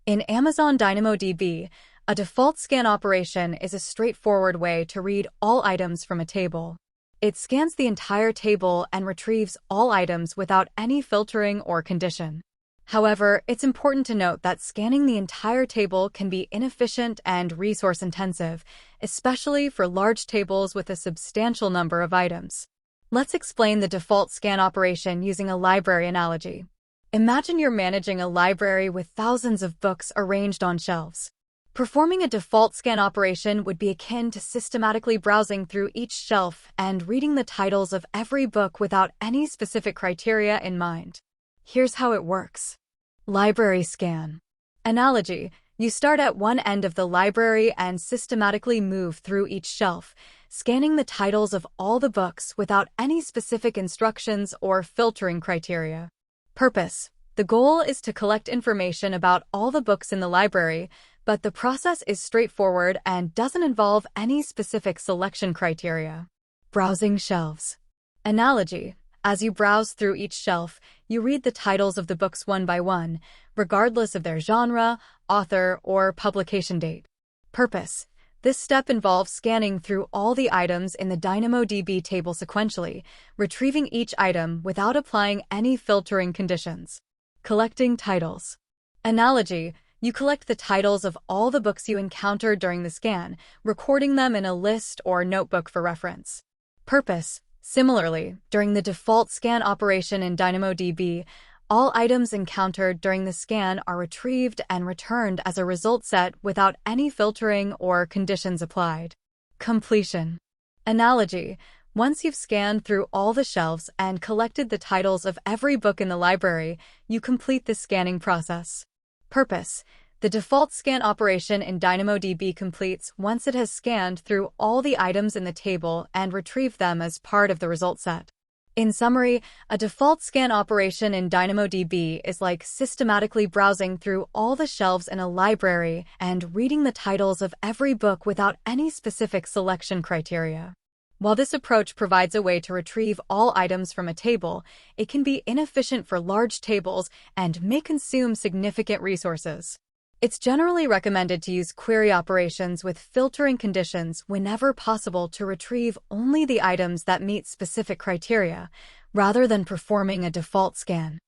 In Amazon DynamoDB, a default scan operation is a straightforward way to read all items from a table. It scans the entire table and retrieves all items without any filtering or condition. However, it's important to note that scanning the entire table can be inefficient and resource-intensive, especially for large tables with a substantial number of items. Let's explain the default scan operation using a library analogy. Imagine you're managing a library with thousands of books arranged on shelves. Performing a default scan operation would be akin to systematically browsing through each shelf and reading the titles of every book without any specific criteria in mind. Here's how it works. Library scan. Analogy: you start at one end of the library and systematically move through each shelf, scanning the titles of all the books without any specific instructions or filtering criteria. Purpose: the goal is to collect information about all the books in the library, but the process is straightforward and doesn't involve any specific selection criteria. Browsing shelves. Analogy: as you browse through each shelf, you read the titles of the books one by one, regardless of their genre, author, or publication date. Purpose: this step involves scanning through all the items in the DynamoDB table sequentially, retrieving each item without applying any filtering conditions. Collecting titles. Analogy: you collect the titles of all the books you encounter during the scan, recording them in a list or notebook for reference. Purpose: similarly, during the default scan operation in DynamoDB, all items encountered during the scan are retrieved and returned as a result set without any filtering or conditions applied. Completion. Analogy: once you've scanned through all the shelves and collected the titles of every book in the library, you complete the scanning process. Purpose: the default scan operation in DynamoDB completes once it has scanned through all the items in the table and retrieved them as part of the result set. In summary, a default scan operation in DynamoDB is like systematically browsing through all the shelves in a library and reading the titles of every book without any specific selection criteria. While this approach provides a way to retrieve all items from a table, it can be inefficient for large tables and may consume significant resources. It's generally recommended to use query operations with filtering conditions whenever possible to retrieve only the items that meet specific criteria, rather than performing a default scan.